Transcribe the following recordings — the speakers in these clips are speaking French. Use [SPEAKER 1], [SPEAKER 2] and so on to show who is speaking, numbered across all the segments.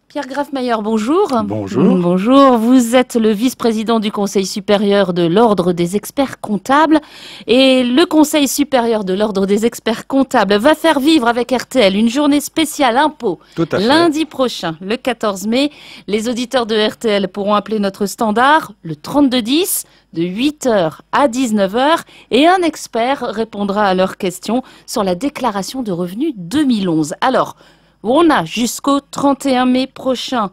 [SPEAKER 1] Pierre Grafmayer, bonjour.
[SPEAKER 2] Bonjour.
[SPEAKER 1] Bonjour, vous êtes le vice-président du Conseil supérieur de l'Ordre des experts comptables. Et le Conseil supérieur de l'Ordre des experts comptables va faire vivre avec RTL une journée spéciale impôt.
[SPEAKER 2] Tout à fait.
[SPEAKER 1] Lundi prochain, le 14 mai, les auditeurs de RTL pourront appeler notre standard, le 3210, de 8h à 19h. Et un expert répondra à leurs questions sur la déclaration de revenus 2011. Alors, on a jusqu'au 31 mai prochain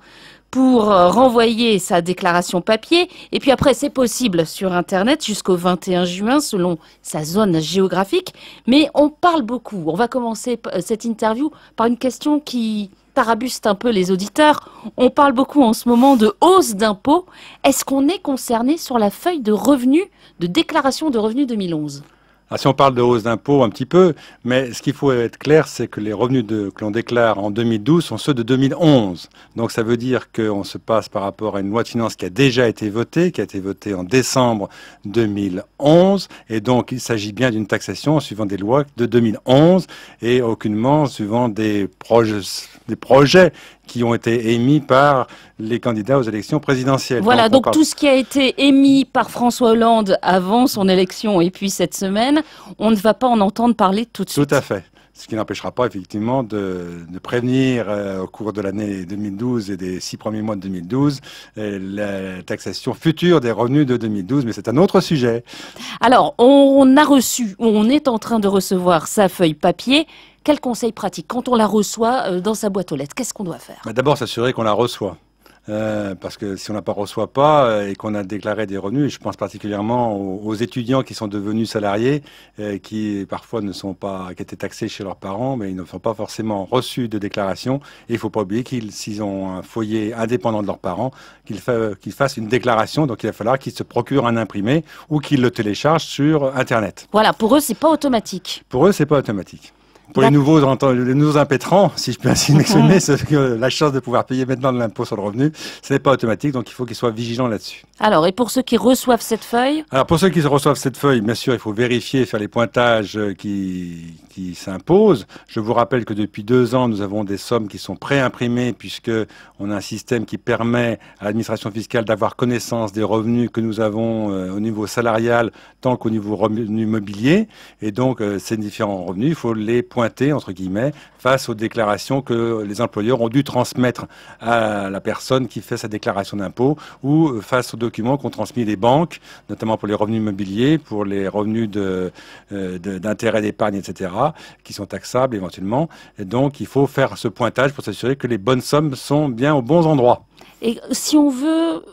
[SPEAKER 1] pour renvoyer sa déclaration papier. Et puis après, c'est possible sur Internet jusqu'au 21 juin selon sa zone géographique. Mais on parle beaucoup. On va commencer cette interview par une question qui tarabuste un peu les auditeurs. On parle beaucoup en ce moment de hausse d'impôts. Est-ce qu'on est concerné sur la feuille de revenus, de déclaration de revenus 2011 ?
[SPEAKER 2] Alors, si on parle de hausse d'impôts un petit peu, mais ce qu'il faut être clair, c'est que les revenus que l'on déclare en 2012 sont ceux de 2011. Donc ça veut dire qu'on se passe par rapport à une loi de finances qui a déjà été votée, qui a été votée en décembre 2011. Et donc il s'agit bien d'une taxation suivant des lois de 2011 et aucunement suivant des projets qui ont été émis par les candidats aux élections présidentielles.
[SPEAKER 1] Voilà, donc tout ce qui a été émis par François Hollande avant son élection et puis cette semaine, on ne va pas en entendre parler tout de suite.
[SPEAKER 2] Tout à fait. Ce qui n'empêchera pas effectivement de prévenir au cours de l'année 2012 et des 6 premiers mois de 2012 la taxation future des revenus de 2012, mais c'est un autre sujet.
[SPEAKER 1] Alors, on a reçu, on est en train de recevoir sa feuille papier. Quel conseil pratique quand on la reçoit dans sa boîte aux lettres? Qu'est-ce qu'on doit faire?
[SPEAKER 2] D'abord, s'assurer qu'on la reçoit. Parce que si on ne la reçoit pas et qu'on a déclaré des revenus, je pense particulièrement aux étudiants qui sont devenus salariés, qui parfois qui étaient taxés chez leurs parents, mais ils ne sont pas forcément reçus de déclaration. Et il ne faut pas oublier s'ils ont un foyer indépendant de leurs parents, qu'ils fassent une déclaration. Donc il va falloir qu'ils se procurent un imprimé ou qu'ils le téléchargent sur Internet.
[SPEAKER 1] Voilà, pour eux, c'est pas automatique.
[SPEAKER 2] Pour eux, c'est pas automatique. Pour les nouveaux impétrants, si je peux ainsi m'exprimer, la chance de pouvoir payer maintenant de l'impôt sur le revenu, ce n'est pas automatique, donc il faut qu'ils soient vigilants là-dessus.
[SPEAKER 1] Alors, et pour ceux qui reçoivent cette feuille?
[SPEAKER 2] Alors, pour ceux qui reçoivent cette feuille, bien sûr, il faut vérifier, faire les pointages qui s'imposent. Je vous rappelle que depuis 2 ans, nous avons des sommes qui sont pré-imprimées, puisque on a un système qui permet à l'administration fiscale d'avoir connaissance des revenus que nous avons au niveau salarial, tant qu'au niveau revenu mobilier. Et donc, ces différents revenus, il faut les pointer, entre guillemets, face aux déclarations que les employeurs ont dû transmettre à la personne qui fait sa déclaration d'impôt ou face aux documents qu'ont transmis les banques, notamment pour les revenus immobiliers, pour les revenus d'intérêt d'épargne, etc., qui sont taxables éventuellement. Et donc, il faut faire ce pointage pour s'assurer que les bonnes sommes sont bien aux bons endroits.
[SPEAKER 1] Et si on veut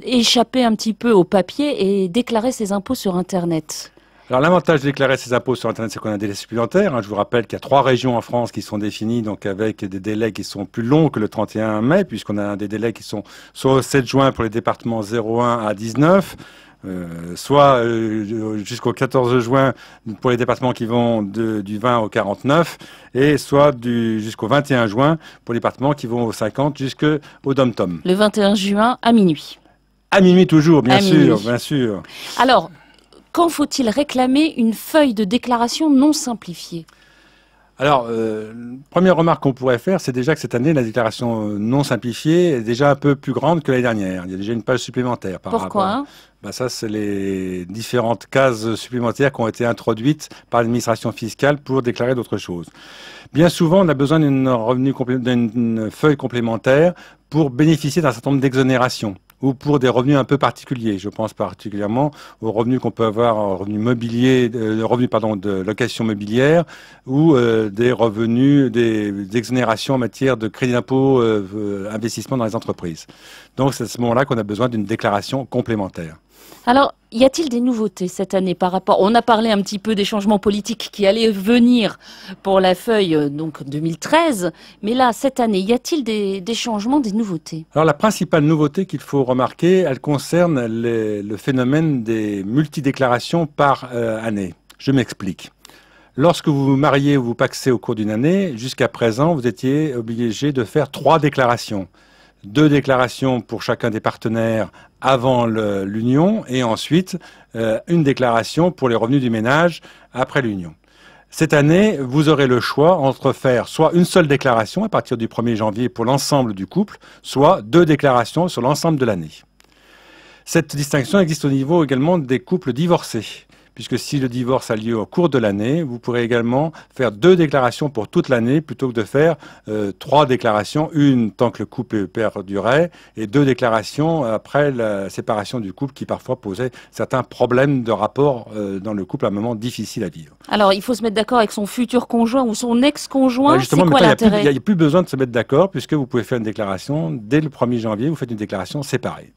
[SPEAKER 1] échapper un petit peu au papier et déclarer ses impôts sur Internet?
[SPEAKER 2] Alors l'avantage de déclarer ses impôts sur Internet, c'est qu'on a des délais supplémentaires. Je vous rappelle qu'il y a 3 régions en France qui sont définies, donc avec des délais qui sont plus longs que le 31 mai, puisqu'on a des délais qui sont soit au 7 juin pour les départements 01 à 19, soit jusqu'au 14 juin pour les départements qui vont du 20 au 49, et soit jusqu'au 21 juin pour les départements qui vont au 50 jusqu'au dom-tom.
[SPEAKER 1] Le 21 juin à minuit.
[SPEAKER 2] À minuit toujours, bien sûr, bien sûr.
[SPEAKER 1] Alors, quand faut-il réclamer une feuille de déclaration non simplifiée?
[SPEAKER 2] Alors, première remarque qu'on pourrait faire, c'est déjà que cette année, la déclaration non simplifiée est déjà un peu plus grande que l'année dernière. Il y a déjà une page supplémentaire par rapport.
[SPEAKER 1] Pourquoi?
[SPEAKER 2] Ça, c'est les différentes cases supplémentaires qui ont été introduites par l'administration fiscale pour déclarer d'autres choses. Bien souvent, on a besoin d'une feuille complémentaire pour bénéficier d'un certain nombre d'exonérations ou pour des revenus un peu particuliers. Je pense particulièrement aux revenus qu'on peut avoir en revenus mobiliers, de location mobilière ou des revenus, des exonérations en matière de crédit d'impôt, investissement dans les entreprises. Donc c'est à ce moment-là qu'on a besoin d'une déclaration complémentaire.
[SPEAKER 1] Alors, y a-t-il des nouveautés cette année par rapport... On a parlé un petit peu des changements politiques qui allaient venir pour la feuille donc 2013, mais là, cette année, y a-t-il des changements, des nouveautés? Alors,
[SPEAKER 2] la principale nouveauté qu'il faut remarquer, elle concerne le phénomène des multidéclarations par année. Je m'explique. Lorsque vous vous mariez ou vous pacsez au cours d'une année, jusqu'à présent, vous étiez obligé de faire 3 déclarations. 2 déclarations pour chacun des partenaires avant l'union et ensuite une déclaration pour les revenus du ménage après l'union. Cette année, vous aurez le choix entre faire soit une seule déclaration à partir du 1er janvier pour l'ensemble du couple, soit 2 déclarations sur l'ensemble de l'année. Cette distinction existe au niveau également des couples divorcés, puisque si le divorce a lieu au cours de l'année, vous pourrez également faire 2 déclarations pour toute l'année plutôt que de faire 3 déclarations, une tant que le couple perdurait et 2 déclarations après la séparation du couple qui parfois posait certains problèmes de rapport dans le couple à un moment difficile à vivre.
[SPEAKER 1] Alors, il faut se mettre d'accord avec son futur conjoint ou son ex-conjoint, c'est quoi
[SPEAKER 2] maintenant,
[SPEAKER 1] l'intérêt?
[SPEAKER 2] il n'y a plus besoin de se mettre d'accord puisque vous pouvez faire une déclaration dès le 1er janvier, vous faites une déclaration séparée.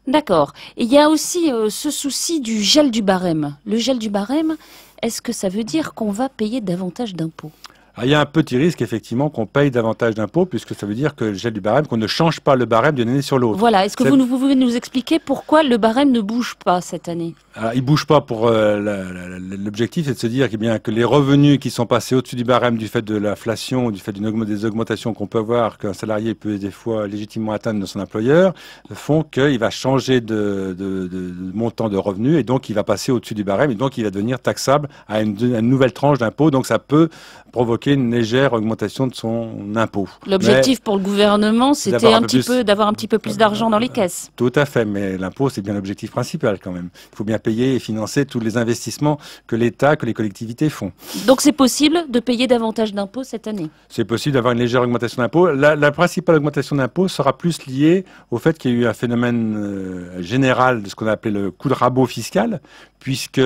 [SPEAKER 1] D'accord. Et il y a aussi ce souci du gel du barème. Le gel du barème, est-ce que ça veut dire qu'on va payer davantage d'impôts?
[SPEAKER 2] Il y a un petit risque, effectivement, qu'on paye davantage d'impôts, puisque ça veut dire que le gel du barème, qu'on ne change pas le barème d'une année sur l'autre.
[SPEAKER 1] Voilà. Est-ce que vous pouvez nous expliquer pourquoi le barème ne bouge pas cette année?
[SPEAKER 2] Alors, il ne bouge pas pour... l'objectif, c'est de se dire que les revenus qui sont passés au-dessus du barème du fait de l'inflation, du fait des augmentations qu'on peut avoir, qu'un salarié peut des fois légitimement atteindre de son employeur, font qu'il va changer de montant de revenus, et donc il va passer au-dessus du barème, et donc il va devenir taxable à une nouvelle tranche d'impôt. Donc ça peut provoquer une légère augmentation de son impôt.
[SPEAKER 1] L'objectif pour le gouvernement, c'était d'avoir un petit peu plus d'argent dans les caisses.
[SPEAKER 2] Tout à fait, mais l'impôt, c'est bien l'objectif principal quand même. Il faut bien payer et financer tous les investissements que l'État, que les collectivités font. Donc
[SPEAKER 1] c'est possible de payer davantage d'impôts cette année?
[SPEAKER 2] C'est possible d'avoir une légère augmentation d'impôts. La principale augmentation d'impôts sera plus liée au fait qu'il y a eu un phénomène général de ce qu'on a appelé le coup de rabot fiscal, puisque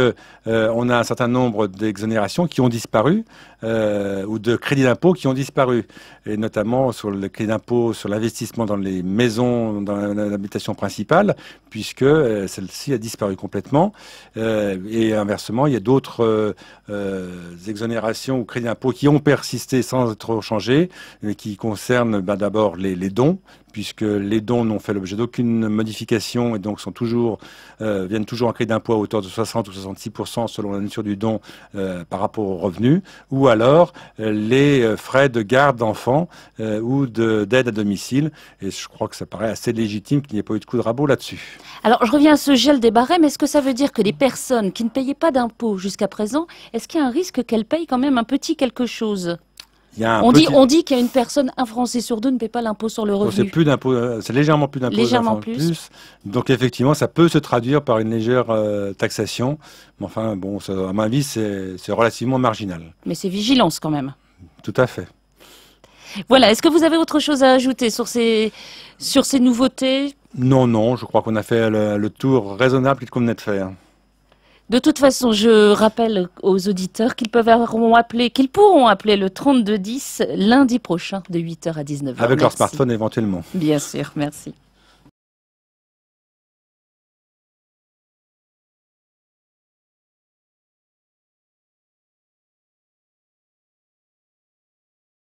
[SPEAKER 2] on a un certain nombre d'exonérations qui ont disparu, ou de crédits d'impôt qui ont disparu, et notamment sur le crédit d'impôt sur l'investissement dans les maisons, dans l'habitation principale, puisque celle-ci a disparu complètement. Et inversement, il y a d'autres exonérations ou crédits d'impôt qui ont persisté sans être changés, qui concernent d'abord les dons, puisque les dons n'ont fait l'objet d'aucune modification et donc viennent toujours en crédit d'impôt à hauteur de 60 ou 66% selon la nature du don par rapport aux revenus, ou alors les frais de garde d'enfants ou d'aide à domicile. Et je crois que ça paraît assez légitime qu'il n'y ait pas eu de coup de rabot là-dessus.
[SPEAKER 1] Alors, je reviens à ce gel des barèmes. Est-ce que ça veut dire que les personnes qui ne payaient pas d'impôts jusqu'à présent, est-ce qu'il y a un risque qu'elles payent quand même un petit quelque chose? On dit qu'il y a une personne, un Français sur 2 ne paie pas l'impôt sur le revenu.
[SPEAKER 2] C'est plus d'impôt, c'est légèrement plus d'impôt.
[SPEAKER 1] Légèrement plus.
[SPEAKER 2] Donc effectivement, ça peut se traduire par une légère taxation. Mais enfin, bon, ça, à mon avis, c'est relativement marginal. Mais c'est vigilance quand même. Tout à fait.
[SPEAKER 1] Voilà. Est-ce que vous avez autre chose à ajouter sur ces nouveautés?
[SPEAKER 2] Non, je crois qu'on a fait le tour raisonnable qu'il convenait de faire.
[SPEAKER 1] De toute façon, je rappelle aux auditeurs qu'ils pourront appeler le 3210 lundi prochain de 8h à 19h.
[SPEAKER 2] Avec leur smartphone éventuellement.
[SPEAKER 1] Bien sûr, merci.